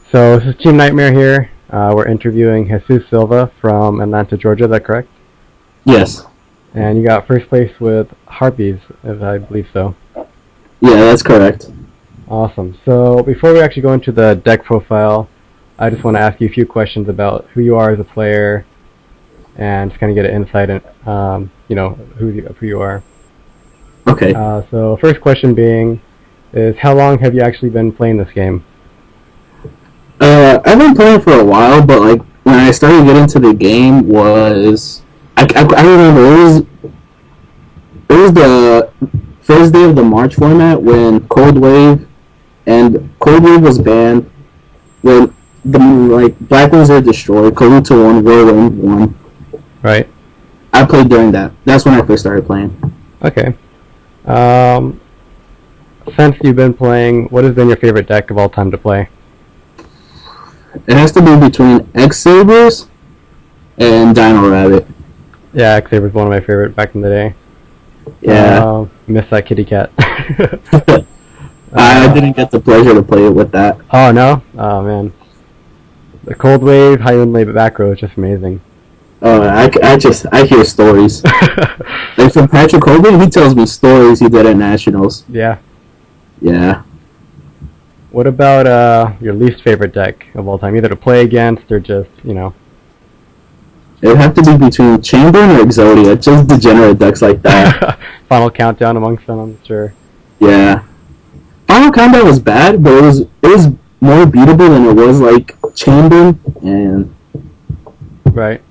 So this is Team Nightmare here. We're interviewing Jesus Silva from Atlanta, Georgia. Is that correct? Yes. And you got first place with Harpies, if I believe so. Yeah, that's correct. Awesome. So before we actually go into the deck profile, I just want to ask you a few questions about who you are as a player, and just kind of get an insight in, who you are. Okay. So first question being, is how long have you actually been playing this game? I've been playing for a while, but like when I started getting into the game was I remember it was the first day of the March format when Cold Wave was banned, when the Black Wings are destroyed, Kaluta won, Whirlwind won. Right. I played during that. That's when I first started playing. Okay. Since you've been playing, what has been your favorite deck of all time to play? It has to be between X-Sabers and Dino Rabbit. Yeah, X-Saber was one of my favorite back in the day. Yeah. Miss that kitty cat. I didn't get the pleasure to play it with that. Oh, no? Oh, man. The Cold Wave, High Inlay back row is just amazing. Oh, I hear stories. Like from Patrick Hogan, he tells me stories he did at Nationals. Yeah. Yeah. What about your least favorite deck of all time? Either to play against or just, It would have to be between Chamberlain or Exodia. Just degenerate decks like that. Final Countdown amongst them, I'm sure. Yeah. Final Countdown was bad, but it was more beatable than it was like Chamberlain and Right.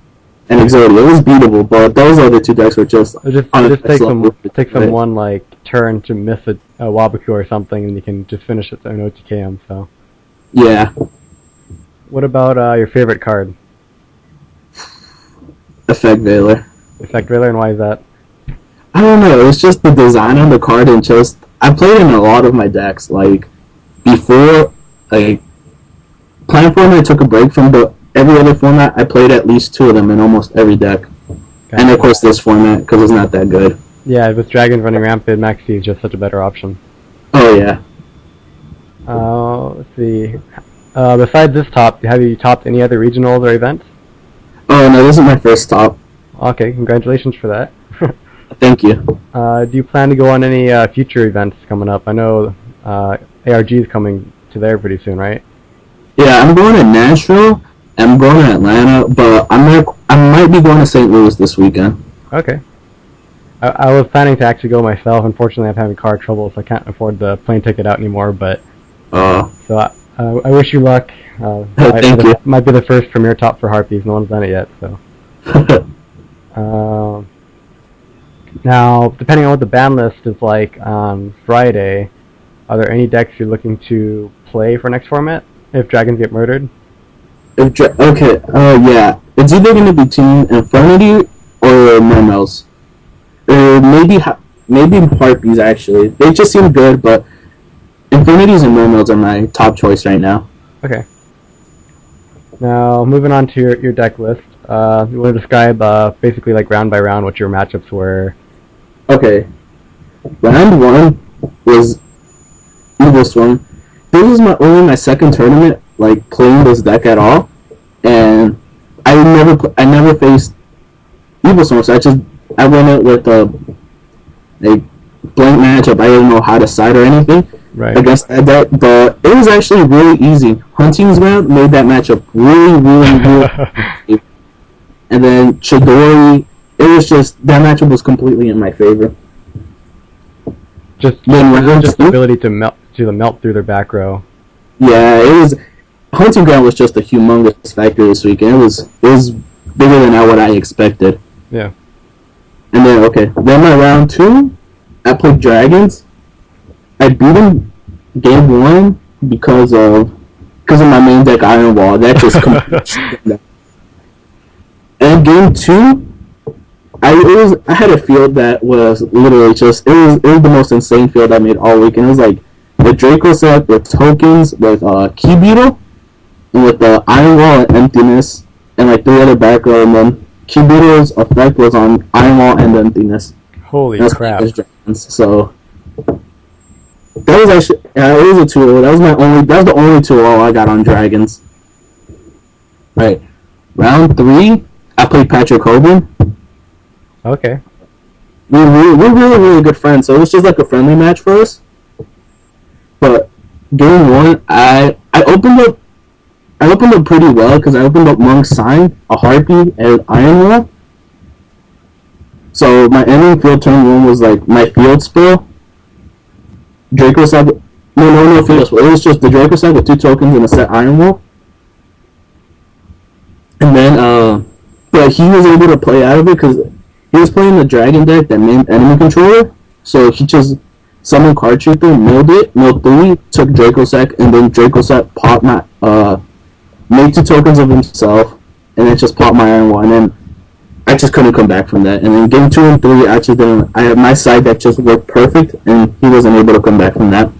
And Exodia. It was beatable, but those other two decks were just It just takes them one like turn to miss a Wabaku or something, and you can just finish it and OTK them. So. Yeah. What about your favorite card? Effect Veiler. Effect Veiler, and why is that? I don't know. It was just the design on the card, and just I played in a lot of my decks. Like before, like Plan Format took a break from every other format. I played at least two of them in almost every deck, and of course this format because it's not that good. Yeah, with Dragons running rampant, Maxi is just such a better option. Oh yeah. Let's see. Besides this top, have you topped any other regionals or events? Oh no, this is my first top. Okay, congratulations for that. Thank you. Do you plan to go on any future events coming up? I know ARG is coming to there pretty soon, right? Yeah, I'm going to Nashville. I'm going to Atlanta, but I might be going to St. Louis this weekend. Okay. I was planning to actually go myself. Unfortunately, I'm having car trouble, so I can't afford the plane ticket out anymore. But so I wish you luck. Thank you. Might be the first premier top for Harpies. No one's done it yet. So. Now, depending on what the ban list is like on Friday, are there any decks you're looking to play for next format if dragons get murdered? Okay. Yeah. It's either going to be Team Infernity or Mermels. Or maybe Harpies, actually. They just seem good, but Infinities and Mermaids are my top choice right now. Okay. Now, moving on to your deck list. You want to describe, basically, like, round by round, what your matchups were? Okay. Round 1 was Evil Storm. This was only my second tournament, like, playing this deck at all. And I never faced Evil Storm, so I went it with a blank matchup. I didn't know how to side or anything against that deck, but it was actually really easy. Hunting's Ground made that matchup really easy. And then Chidori, it was just, that matchup was completely in my favor. Just the ability to melt through their back row. Yeah, it was. Hunting Ground was just a humongous factor this weekend. It was bigger than what I expected. Yeah. And then my round 2, I played Dragons. I beat him game 1 because of my main deck Iron Wall. That just completely. And game 2, I had a field that was literally just it was the most insane field I made all week, and it was like the Draco set with tokens with Key Beetle and with the Iron Wall and Emptiness and like 3 other back row, and then Key Beetle's effect was on Iron Wall and Emptiness. Holy crap! Dragons, so That was actually it was a 2-0. That was the only 2-0 I got on Dragons. Right. Round 3, I played Patrick Hoban. Okay. We're really, really good friends, so it was just like a friendly match for us. But game 1, I opened up pretty well because I opened up Monk's Sign, a Harpie, and Iron Wall. So my ending field turn 1 was like my field spell. Draco Sack. No field spell. It was just the Draco Sack with 2 tokens and a set Iron Wall. And then, but he was able to play out of it because he was playing the Dragon deck that named Enemy Controller. So he just summoned Card Trooper, milled 3, took Draco Sack, and then Draco Sack popped my, made 2 tokens of himself, and then just popped my Iron Wall, and then I just couldn't come back from that. And then game 2 and 3, my side deck just worked perfect, and he wasn't able to come back from that.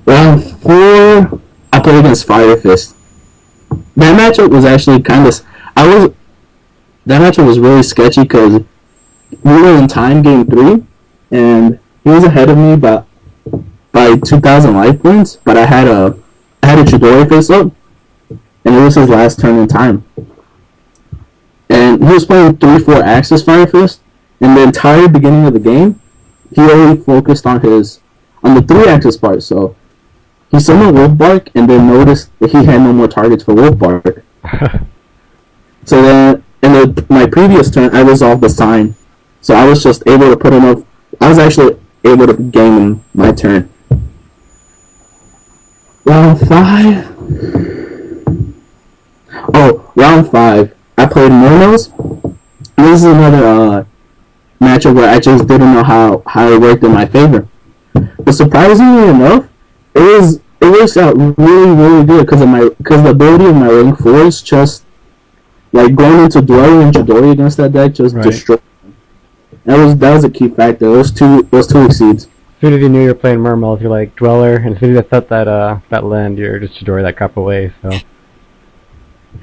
Round 4, I played against Fire Fist. That matchup was actually that matchup was really sketchy because we were in time game 3, and he was ahead of me by 2,000 life points, but I had a Chidori face up, and it was his last turn in time. And he was playing 3-4 Axis Fire Fist, and the entire beginning of the game, he only focused on the 3 axis part, so he summoned Wolf Bark and then noticed that he had no more targets for Wolf Bark. So then, in my previous turn, I resolved the sign. So I was just able to put enough. I was actually able to game him my turn. Round 5. Oh, round 5. I played Monos. This is another matchup where I just didn't know how it worked in my favor. But surprisingly enough, it works out really, really good because the ability of my rank 4s just like going into Dweller and Chidori against that deck just destroyed. That was a key factor. Those two exceeds. As soon as you knew you were playing Mermals, you're like Dweller, and as soon as I set that land, you're just Chidori that crap away. So.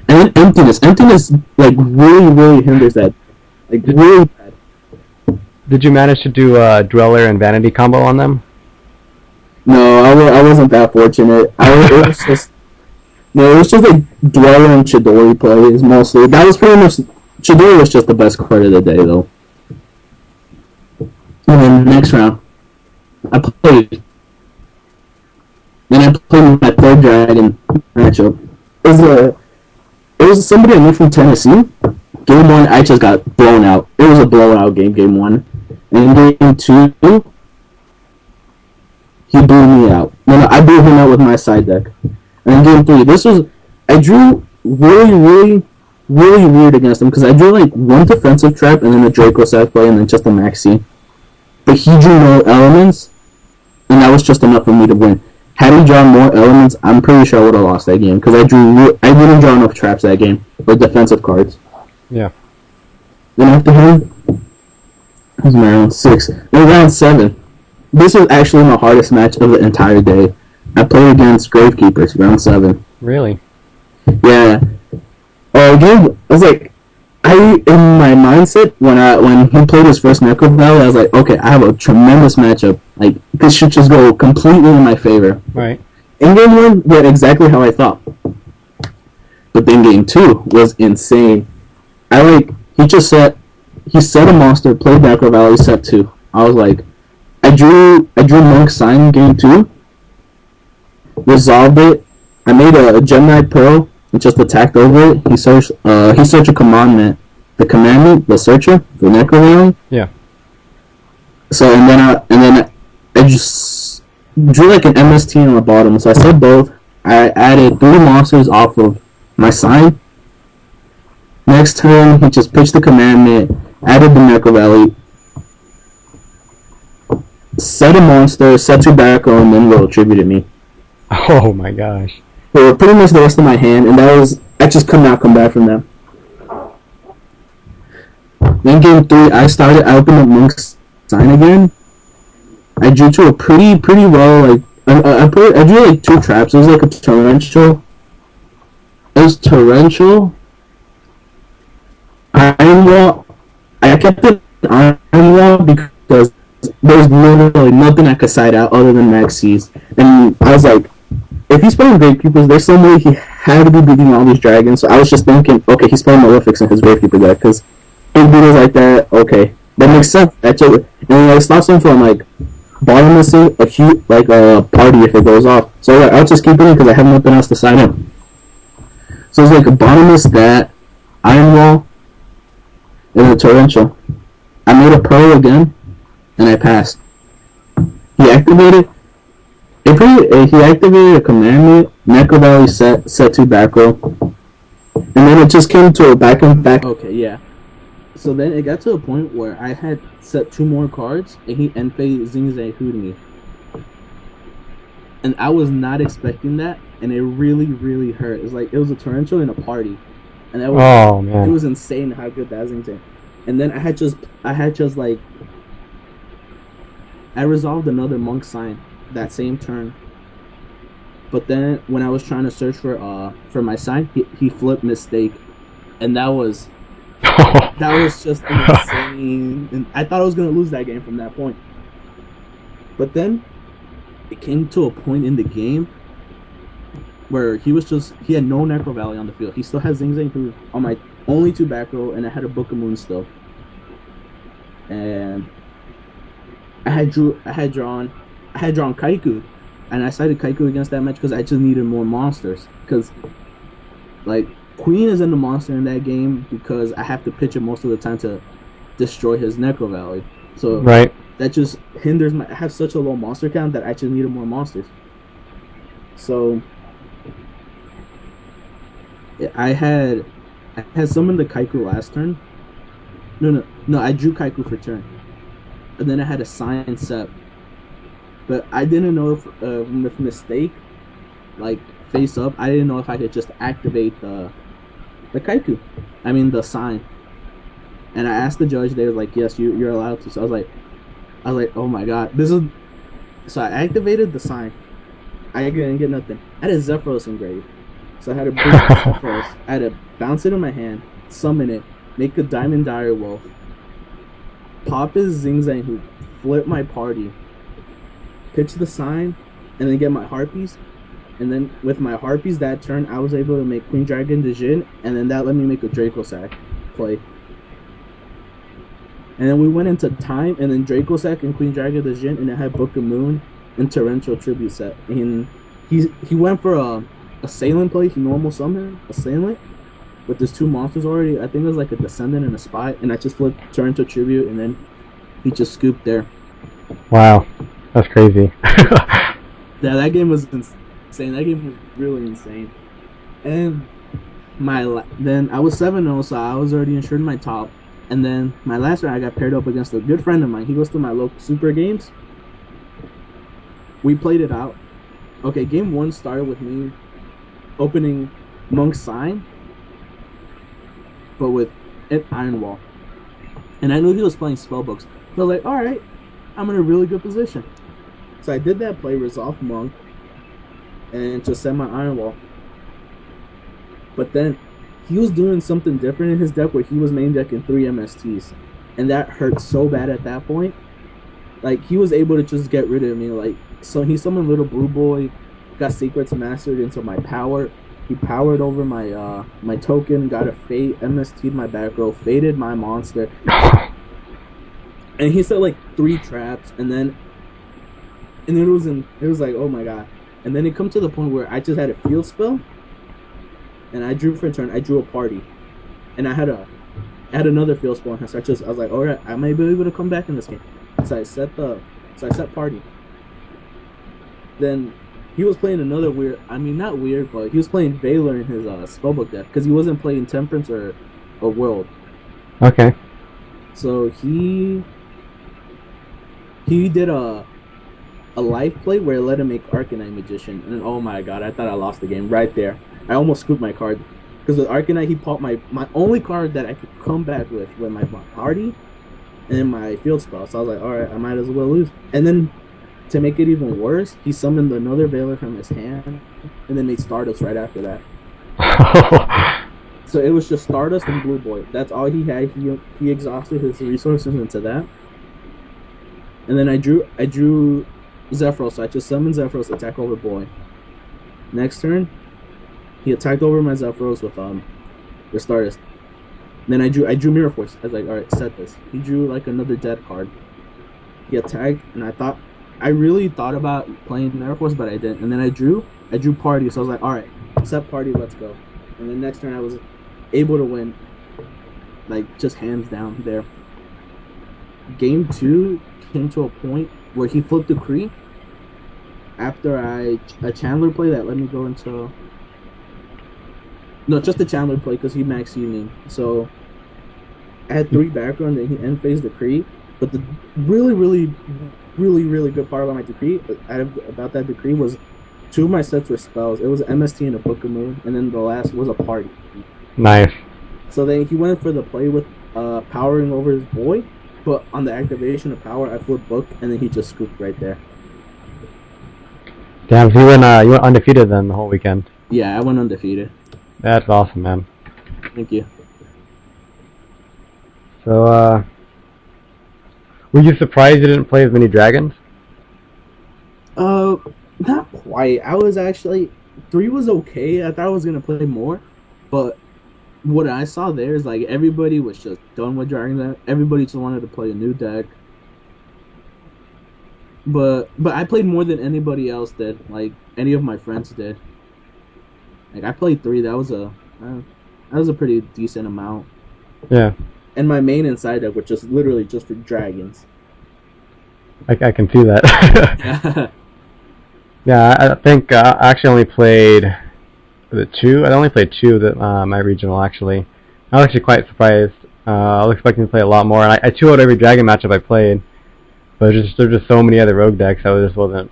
And then emptiness like really, really hinders that. Like really bad. Did you manage to do Dweller and Vanity combo on them? No, I wasn't that fortunate. It was just like Dweller and Chidori plays mostly. That was pretty much Chidori was just the best card of the day though. And then next round, I played my 3rd Dragon matchup. It was somebody I knew from Tennessee. Game 1, I just got blown out. It was a blowout game 1. And in game 2, he blew me out. No, I blew him out with my side deck. And in game 3, I drew really, really, really weird against him because I drew like 1 defensive trap and then a Draco Sack play and then just a Maxi. But he drew no elements, and that was just enough for me to win. Had he drawn more elements, I'm pretty sure I would have lost that game because I didn't draw enough traps that game or defensive cards. Yeah. Then after him, it was my round 6. Then round 7. This was actually my hardest match of the entire day. I played against Gravekeepers, round 7. Really? Yeah. Again, I was like, in my mindset, when he played his first Necro Valley, I was like, okay, I have a tremendous matchup. Like, this should just go completely in my favor. Right. And game 1 went exactly how I thought. But then game 2 was insane. He set a monster, played Necro Valley, set 2. I was like, I drew Monk's Sign in game 2, resolved it. I made a Gemini Pearl and just attacked over it. He searched a commandment, the searcher, the Necro Valley. Yeah. So and then I just drew like an MST on the bottom. So I set both. I added 3 monsters off of my sign. Next turn, he just pitched the commandment, added the Necro Valley, set a monster, set 2 back and then will attributed me. Oh my gosh. So pretty much the rest of my hand, and I just could not come back from that. Then game 3, I opened up Monk's Sign again. I drew to a pretty well, like, I drew like 2 traps. It was like a torrential. It was torrential. Iron Wall. I kept it Iron Wall because there's literally nothing I could side out other than Max C's. And I was like, if he's playing Gravekeepers, there's some way he had to be beating all these dragons. So I was just thinking, okay, he's playing Malefics in his Gravekeeper deck, because big beaters like that, okay, that makes sense. Actually, and it stops him from like bottomlessing a cute like a party if it goes off. So like, I'll just keep it in because I have nothing else to side in. So it's like a bottomless that Iron Wall and a torrential. I made a pearl again, and I passed. He activated. If he activated a command me, Necro Valley set to back row, and then it just came to a back and back. Okay, yeah. So then it got to a point where I had set 2 more cards, and he Enfei Zing Zang Hoo'd me, and I was not expecting that, and it really, really hurt. It's like it was a torrential in a party, and that was it was insane how good that Zing Zang. And then I had just like I resolved another Monk Sign that same turn. But then when I was trying to search for my sign, he flipped Mistake, and that was just insane. And I thought I was gonna lose that game from that point. But then it came to a point in the game where he had no Necro Valley on the field. He still has Zing Zang Hu on my only 2 back row, and I had a Book of Moon still. And I had drawn Kaiku, and I sided Kaiku against that match because I just needed more monsters. Because like Queen isn't a monster in that game because I have to pitch it most of the time to destroy his Necro Valley. So that just hinders I have such a low monster count that I just needed more monsters. So I had summoned the Kaiku last turn. No, I drew Kaiku for turn. And then I had a sign set. But I didn't know if with Mistake, like face up, I didn't know if I could just activate the Kaiku. I mean the sign. And I asked the judge, they were like, yes, you're allowed to. So I was like, oh my god. So I activated the sign. I didn't get nothing. I had a Zephyros engraved. So I had to bring Zephyros. I had to bounce it in my hand, summon it, make a Diamond Dire Wolf, pop his Zing Zang Hu, flip my party, pitch the sign, and then get my Harpies. And then with my Harpies that turn, I was able to make Queen Dragon Djinn, and then that let me make a Draco Sack play. And then we went into time, and then Draco Sack and Queen Dragon Djinn, and it had Book of Moon and Torrential Tribute set. And he went for a Assailant play. He normal summoned Assailant with his 2 monsters already. I think it was like a Descendant and a Spy, and I just flipped Torrential Tribute, and then he just scooped there. Wow, that's crazy. Yeah, that game was insane. That game was really insane. And then I was 7-0, so I was already insured my top. And then my last round, I got paired up against a good friend of mine. He goes to my local Super Games. We played it out. Okay, game 1 started with me opening Monk's Sign, but with Iron Wall. And I knew he was playing Spellbooks. So I was like, alright, I'm in a really good position. So I did that play, resolved Monk, and just set my Iron Wall. But then he was doing something different in his deck where he was main decking 3 MSTs. And that hurt so bad at that point. Like, he was able to just get rid of me. Like, so he summoned Little Blue Boy, got Secrets Mastered into my power. He powered over my my token, got a Fate, MST'd my back row, faded my monster. And he set like 3 traps, and then it was like, oh my god. And then it come to the point where I just had a field spell, and I drew for a turn. I drew a party, and I had another field spell. So I was like, all right, I might be able to come back in this game. So I set party. Then he was playing another weird. I mean, not weird, but he was playing Valor in his spellbook deck because he wasn't playing Temperance or World. Okay. So he did a life play where it let him make Arcanine Magician, and then, oh my god, I thought I lost the game right there. I almost scooped my card because with Arcanine he popped my only card that I could come back with my party and my field spell. So I was like, all right, I might as well lose. And then to make it even worse, he summoned another Valor from his hand and then made Stardust right after that. So it was just Stardust and Blue Boy. That's all he had. He exhausted his resources into that. And then I drew Zephyros, so I just summoned Zephyros, attack over boy. Next turn, he attacked over my Zephyros with the Stardust. Then I drew Mirror Force. I was like, alright, set this. He drew like another dead card. He attacked, and I really thought about playing Mirror Force, but I didn't. And then I drew Party, so I was like, alright, set Party, let's go. And then next turn I was able to win, like just hands down there. Game 2 came to a point where he flipped a Kree after a Chandler play that let me go into. No, just the Chandler play because he maxed Evening. So I had 3 background and he end phased the Kree. But the really good part about my decree, about that decree, was 2 of my sets were spells. It was MST and a Book of Moon, and then the last was a Party. Nice. So then he went for the play with powering over his boy, but on the activation of power, I flipped Book, and then he just scooped right there. Damn, so you went undefeated then the whole weekend. Yeah, I went undefeated. That's awesome, man. Thank you. So, were you surprised you didn't play as many dragons? Not quite. I was actually 3 was okay. I thought I was gonna play more, but what I saw there is like everybody was just done with dragons. Everybody just wanted to play a new deck. But I played more than anybody else did. Like any of my friends did. Like I played 3. That was a pretty decent amount. Yeah. And my main and side deck were just literally just for dragons. I can see that. Yeah, I think I actually only played, was it 2? I only played 2 that my regional actually. I was actually quite surprised. I was expecting to play a lot more, and I 2-0'd every dragon matchup I played. But there's just so many other rogue decks I just wasn't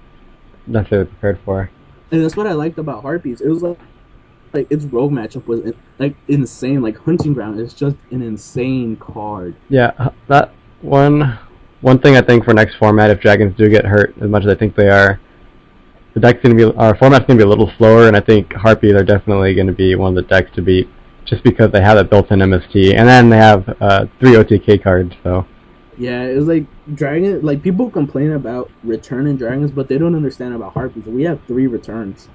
necessarily prepared for. And that's what I liked about Harpies. It was like its rogue matchup was like insane. Like Hunting Ground is just an insane card. Yeah, that one thing I think for next format, if dragons do get hurt as much as I think they are, the deck's gonna be, our format's gonna be a little slower, and I think Harpies are definitely gonna be one of the decks to beat, just because they have that built-in MST, and then they have 3 OTK cards. So. Yeah, it was like dragon. Like people complain about return in dragons, but they don't understand about Harpies. We have 3 returns.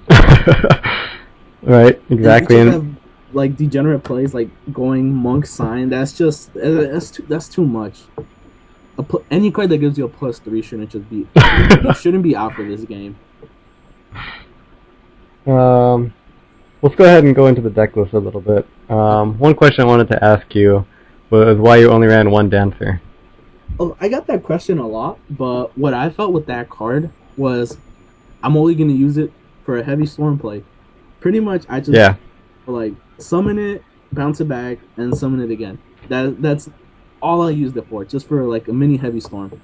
Right, exactly. And have, like degenerate plays, like going Monk Sign. That's just that's too much. Any card that gives you a +3 shouldn't just be. You shouldn't be out for this game. Let's go ahead and go into the deck list a little bit. One question I wanted to ask you was why you only ran 1 dancer. Oh, I got that question a lot, but what I felt with that card was I'm only going to use it for a heavy storm play. Pretty much, I just like summon it, bounce it back, and summon it again. That's all I used it for, just for like a mini heavy storm.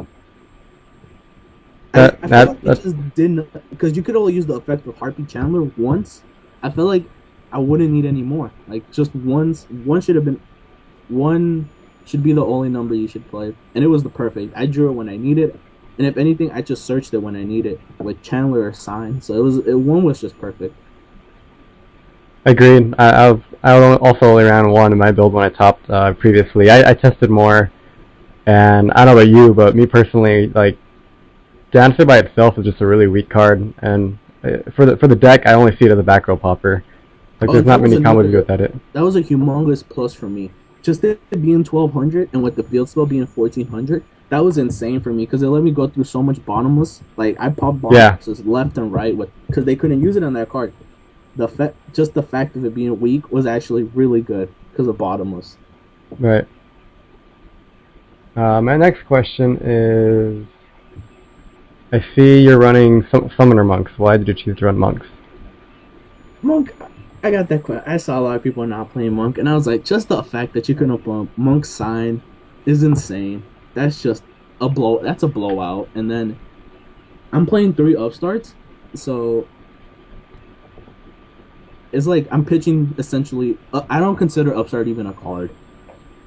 I feel like it just didn't, because you could only use the effect of Harpie Chandler once. I feel like I wouldn't need any more. Like just once, one should be the only number you should play, and it was the perfect. I drew it when I needed, and if anything, I just searched it when I needed with Chandler or Sign. So one was just perfect. Agreed. I also only ran 1 in my build when I topped previously. I tested more, and I don't know about you, but me personally, like, Dancer by itself is just a really weak card, and for the deck, I only see it as a back row popper. Like, there's not many combos to go without it. That was a humongous plus for me. Just it being 1200 and with the field spell being 1400, that was insane for me because it let me go through so much bottomless. Like I popped bottomless left and right because they couldn't use it on that card. Just the fact of it being weak was actually really good because of bottomless. Right. My next question is, I see you're running Summoner Monks. Why did you choose to run Monks? Monk, I got that question. I saw a lot of people not playing Monk, and I was like, just the fact that you can up Monk Sign is insane. That's just a blow. That's a blowout. And then I'm playing 3 upstarts, so it's like I'm pitching essentially. I don't consider upstart even a card.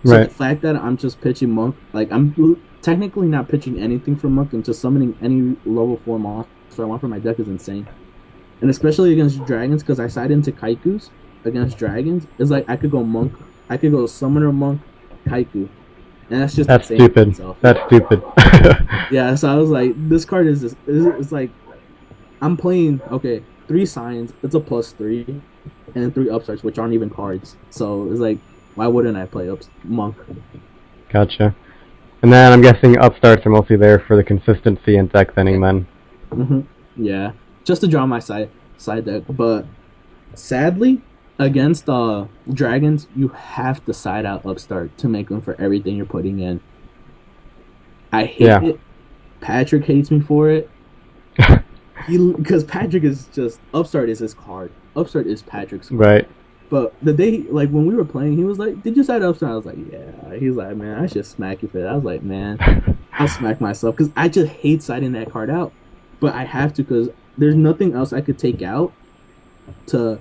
So right. The fact that I'm just pitching Monk, like I'm technically not pitching anything for Monk and just summoning any level 4 monster I want for my deck is insane. And especially against dragons, because I side into Kaikus against dragons. It's like I could go Monk, I could go Summoner Monk, Kaiku. and that's just That's insane in stupid. itself. That's stupid. Yeah, so I was like, this card is just, it's like I'm playing, okay, 3 signs, it's a +3, and then 3 upstarts, which aren't even cards. So it's like, why wouldn't I play Monk? Gotcha. And then I'm guessing upstarts are mostly there for the consistency and deck thinning then. Yeah, just to draw my side deck. But sadly, against dragons, you have to side out upstart to make them for everything you're putting in. I hate it. Patrick hates me for it. Because Patrick is just, upstart is his card. Upstart is Patrick's card. Right. But the day, like when we were playing, he was like, "Did you side upstart?" I was like, "Yeah." He's like, "Man, I should smack you for that." I was like, "Man, I'll smack myself," because I just hate siding that card out. But I have to, because there's nothing else I could take out to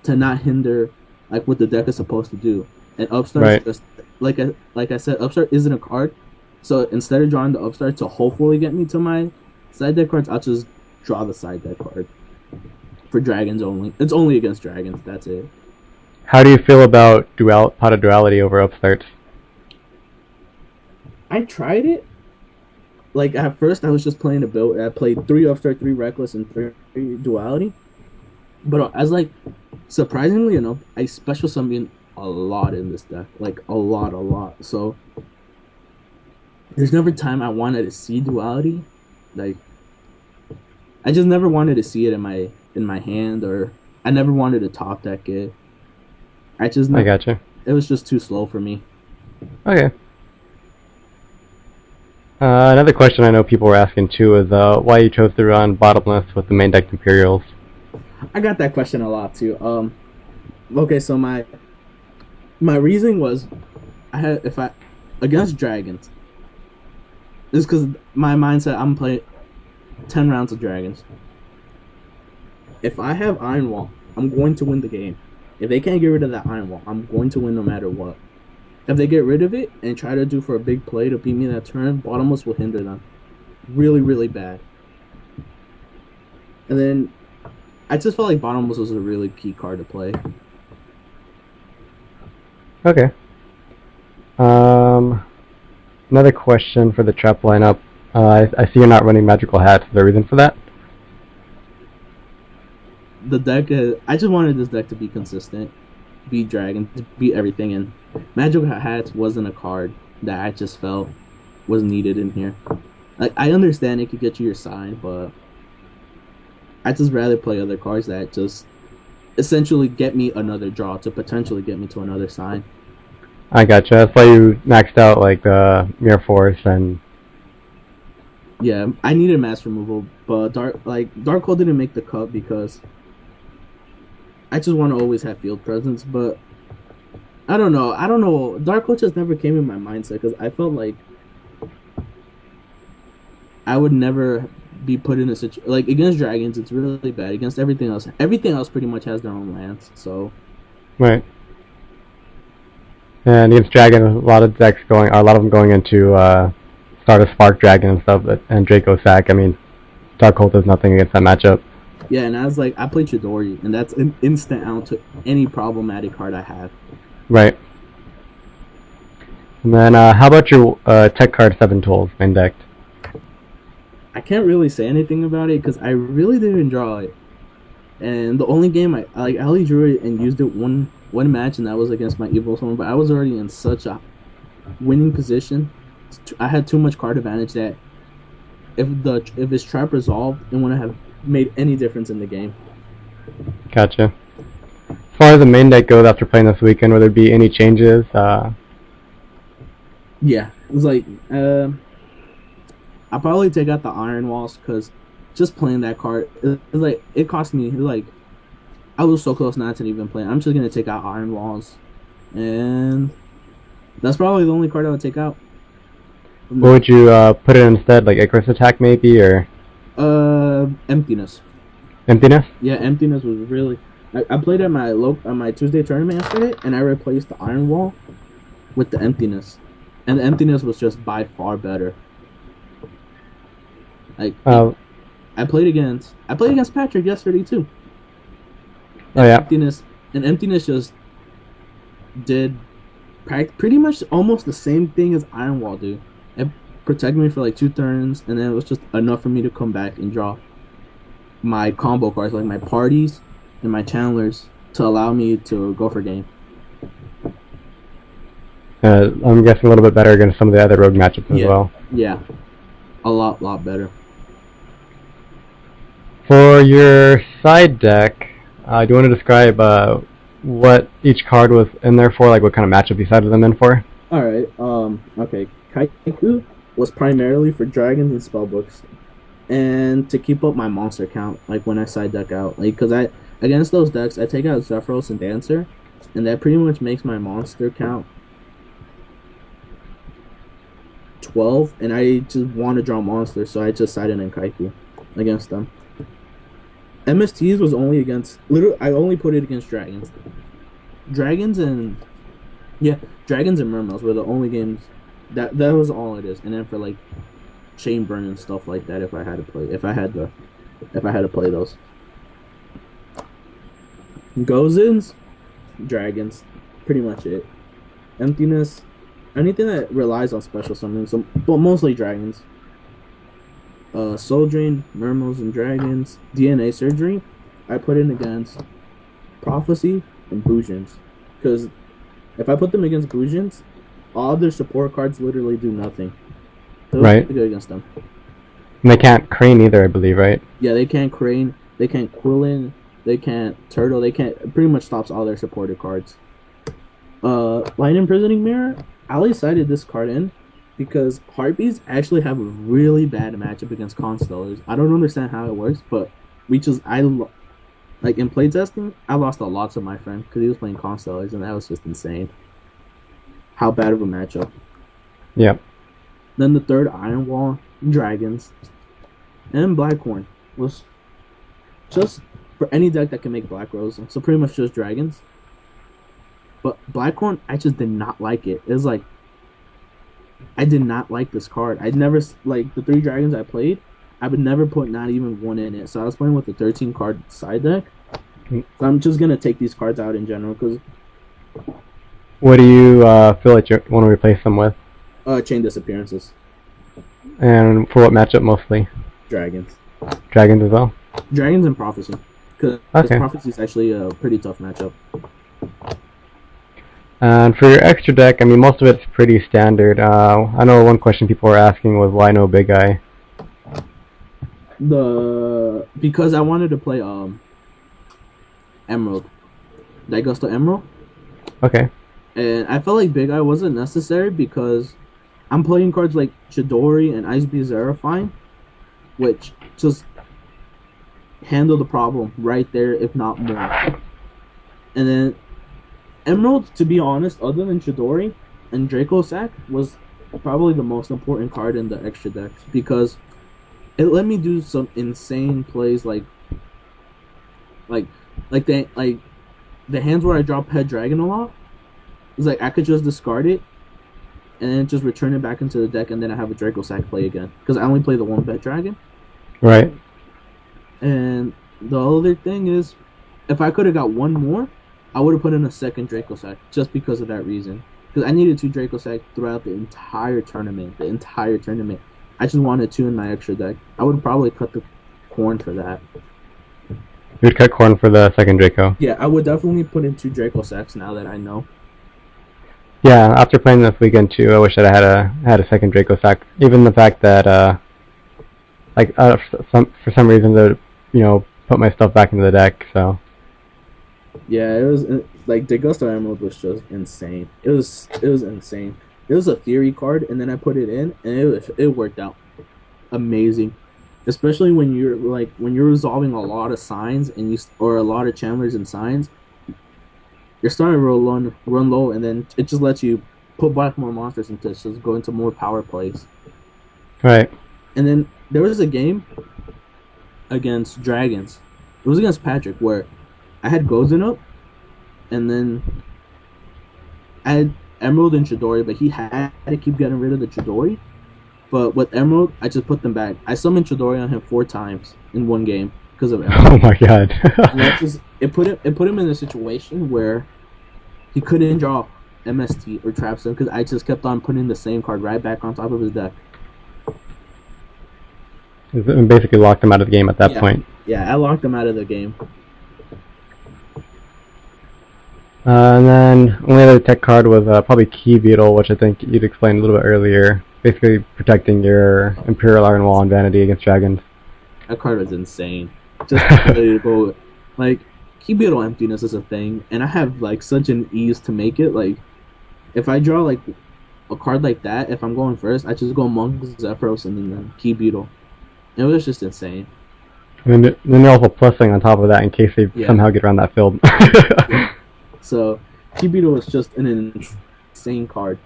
not hinder like what the deck is supposed to do. And upstart, just like I said, upstart isn't a card. So instead of drawing the upstart to hopefully get me to my side deck cards, I'll just draw the side deck card for dragons only. It's only against dragons. That's it. How do you feel about pot of duality over upstarts? I tried it. Like at first, I was just playing a build. I played 3 upstart, 3 reckless, and 3 duality. But as like, surprisingly enough, I special summon a lot in this deck. Like a lot. So there's never time I wanted to see duality. Like I just never wanted to see it in my hand, or I never wanted to top deck it. I gotcha. It was just too slow for me. Okay. Another question I know people were asking too is why you chose to run bottomless with the main deck Imperials. I got that question a lot too. Okay, so my reasoning was against dragons. It's because my mindset, I'm playing 10 rounds of dragons. If I have Iron Wall, I'm going to win the game. If they can't get rid of that Iron Wall, I'm going to win no matter what. If they get rid of it and try to do for a big play to beat me that turn, bottomless will hinder them. Really, really bad. And then I just felt like bottomless was a really key card to play. Okay. Another question for the trap lineup. I see you're not running magical hats. Is there a reason for that? The deck I just wanted this deck to be consistent, beat dragons, beat everything, and magical hats wasn't a card that I just felt was needed in here. Like I understand it could get you your sign, but I just rather play other cards that just essentially get me another draw to potentially get me to another sign. I gotcha. That's why you maxed out like Mirror Force and. Yeah, I needed mass removal, but Dark Hole didn't make the cut because I just want to always have field presence. But I don't know. Dark Hole just never came in my mindset because I felt like I would never be put in a situation like against dragons. It's really bad. Against everything else pretty much has their own lands. So right. And against dragon, a lot of them going into start a Spark Dragon and stuff, and Draco Sack. I mean, Dark Hole does nothing against that matchup. Yeah, and I was like, I played Chidori, and that's an instant out to any problematic card I have. Right. And then, how about your tech card 7 tools main deck? I can't really say anything about it because I really didn't draw it. And the only game I only drew it and used it one match, and that was against my Evil Someone. But I was already in such a winning position. I had too much card advantage that if his trap resolved, it wouldn't have made any difference in the game. Gotcha. As far as the main deck goes after playing this weekend, will there be any changes? Yeah, it was like I'll probably take out the Iron Walls because just playing that card, it cost me I was so close not to even play. I'm just gonna take out Iron Walls, and that's probably the only card I would take out. What would you put it instead? Like Icarus Attack maybe, or? Emptiness. Emptiness? Yeah, Emptiness was really. I played at my Tuesday tournament yesterday, and I replaced the Iron Wall with the Emptiness, and the Emptiness was just by far better. Like I played against Patrick yesterday too. Oh yeah. Emptiness just did pretty much almost the same thing as Iron Wall do. It protected me for like 2 turns, and then it was just enough for me to come back and draw my combo cards, like my parties and my channelers, to allow me to go for game. I'm guessing a little bit better against some of the other rogue matchups as well. Yeah, a lot better. For your side deck, do you want to describe what each card was in there for, like what kind of matchup you sided them in for? Alright, okay. Kaiku was primarily for dragons and spellbooks, and to keep up my monster count, like when I side deck out. Like, because against those decks, I take out Zephyros and Dancer, and that pretty much makes my monster count 12, and I just want to draw monsters, so I just sided in Kaiku against them. MSTs was only against, literally, I only put it against dragons. Dragons and Mermails were the only games, that was all it is. And then for like Chain Burn and stuff like that, if I had to play those. Goes-ins, dragons, pretty much it. Emptiness, anything that relies on special summons, but mostly dragons. Soul Drain, Mermals and Dragons, DNA Surgery, I put in against Prophecy and Bujins. Because if I put them against Bujins, all their support cards literally do nothing. They're right. Good against them. And they can't Crane either, I believe, right? Yeah, they can't Crane, they can't Quillin, they can't Turtle, they can't, it pretty much stops all their supported cards. Light Imprisoning Mirror, I only sided this card in because Harpies actually have a really bad matchup against Constellars. I don't understand how it works, but like in playtesting, I lost a lot to my friend because he was playing Constellars, and that was just insane. How bad of a matchup. Yep. Then the third, Iron Wall, Dragons, and Blackhorn was just for any deck that can make Black Rose. So pretty much just Dragons. But Blackhorn, I just did not like it. It was like, I did not like this card. I'd never, like, the 3 dragons I played, I would never put not even one in it. So I was playing with the 13 card side deck. So I'm just going to take these cards out in general. Cause what do you feel like you want to replace them with? Chain Disappearances. And for what matchup mostly? Dragons. Dragons as well? Dragons and Prophecy. Because Prophecy is actually a pretty tough matchup. And for your extra deck, I mean, most of it's pretty standard. I know one question people were asking was why no Big Eye? Because I wanted to play Emerald. That goes to Emerald. Okay. And I felt like Big Eye wasn't necessary because I'm playing cards like Chidori and Ice Beast Zerifine, which just handle the problem right there, if not more. And then Emerald, to be honest, other than Chidori and Draco Sack, was probably the most important card in the extra decks because it let me do some insane plays like the hands where I drop Head Dragon a lot. It's like I could just discard it and then just return it back into the deck, and then I have a Draco Sack play again because I only play the 1 Pet Dragon. Right. And the other thing is, if I could have got one more, I would have put in a second Draco Sack just because of that reason. Because I needed 2 Draco Sack throughout the entire tournament. I just wanted 2 in my extra deck. I would probably cut the corn for that. You would cut corn for the second Draco? Yeah, I would definitely put in 2 Draco Sacks now that I know. Yeah, after playing this weekend too, I wish that I had a second Draco Sack. Even the fact that, for some reason, to put my stuff back into the deck. So. Yeah, it was like Degusto Emerald was just insane. It was insane. It was a theory card, and then I put it in, and it worked out amazing. Especially when you're resolving a lot of signs or a lot of channelers and signs. You're starting to run low, and then it just lets you put back more monsters into just go into more power plays. Right. And then there was a game against Dragons. It was against Patrick where I had Gozen up, and then I had Emerald and Chidori, but he had to keep getting rid of the Chidori. But with Emerald, I just put them back. I summoned Chidori on him 4 times in one game because of Emerald. Oh my god. And it put him in a situation where he couldn't draw MST or traps him because I just kept on putting the same card right back on top of his deck. You basically locked him out of the game at that point. Yeah, I locked him out of the game. And then only other tech card was probably Key Beetle, which I think you'd explained a little bit earlier. Basically protecting your Imperial Iron Wall and Vanity against dragons. That card was insane. Just ready to go. Like, Key Beetle emptiness is a thing, and I have like such an ease to make it. Like, if I draw like a card like that, if I'm going first, I just go Monk, Zephyros, and then Key Beetle. It was just insane. And then you're also plussing on top of that in case they somehow get around that field. Yeah. So, Key Beetle was just an insane card.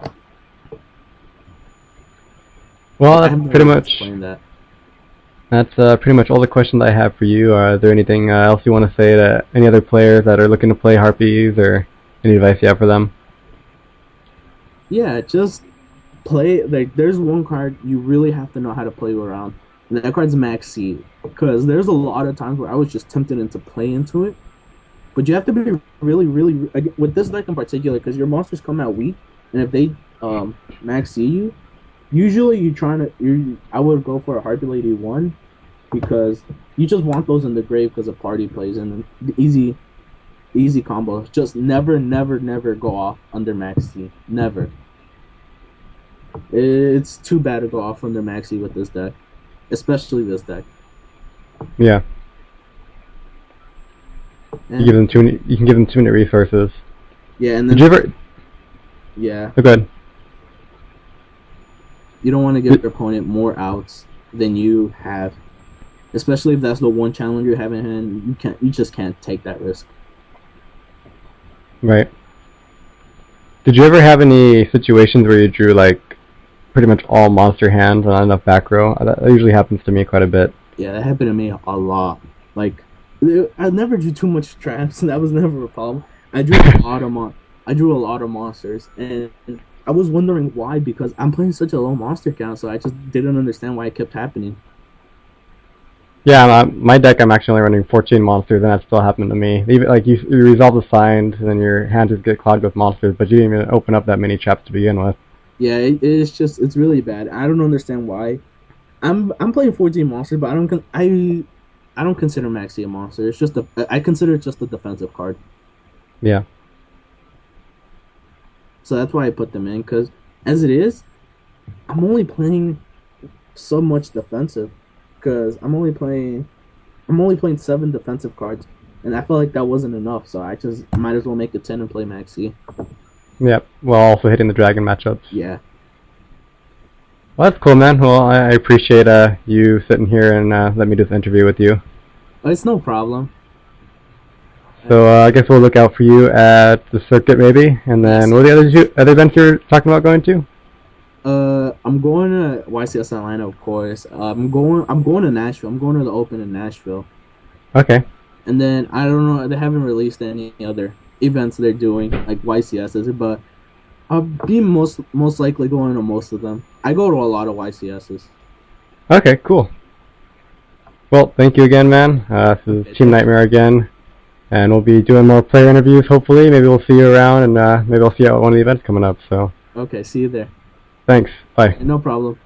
Well, that's pretty much. That's pretty much all the questions I have for you. Is there anything else you want to say to any other players that are looking to play Harpies, or any advice you have for them? Yeah, just play. Like, there's one card you really have to know how to play around, and that card's Max C. Because there's a lot of times where I was just tempted into play into it. But you have to be really, with this deck in particular, because your monsters come out weak, and if they Max C you, usually I would go for a Harpie Lady 1, because you just want those in the grave because of party plays and the easy combos. Just never go off under Max C. Never. It's too bad to go off under Max C with this deck, especially this deck. Yeah. You can give them too many resources. Yeah, and then did you ever? Yeah. Oh, good. You don't want to give your opponent more outs than you have, especially if that's the one challenge you have in hand. You just can't take that risk. Right. Did you ever have any situations where you drew like pretty much all monster hands and not enough back row? That usually happens to me quite a bit. Yeah, that happened to me a lot. Like, I never drew too much traps, and that was never a problem. I drew a lot of monsters, and I was wondering why, because I'm playing such a low monster count, so I just didn't understand why it kept happening. Yeah, my deck I'm actually only running 14 monsters, and that still happened to me. Even like you resolve the signs, and then your hand just get clogged with monsters, but you didn't even open up that many traps to begin with. Yeah, it's really bad. I don't understand why. I'm playing 14 monsters, but I don't consider Maxi a monster. It's just I consider it just a defensive card. Yeah. So that's why I put them in, because as it is, I'm only playing so much defensive, because I'm only playing 7 defensive cards, and I felt like that wasn't enough, so I just might as well make it 10 and play Maxi. Yep. While also hitting the dragon matchups. Yeah. Well, that's cool, man. Well, I appreciate you sitting here and let me do this interview with you. It's no problem. So I guess we'll look out for you at the circuit, maybe. And then, what are the other events you're talking about going to? I'm going to YCS Atlanta, of course. I'm going to Nashville. I'm going to the Open in Nashville. Okay. And then I don't know. They haven't released any other events they're doing, like YCSs, but I'll be most likely going to most of them. I go to a lot of YCSs. Okay, cool. Well, thank you again, man. This is Team Nightmare again. And we'll be doing more player interviews, hopefully. Maybe we'll see you around, and maybe I'll see you at one of the events coming up. So. Okay, see you there. Thanks. Bye. No problem.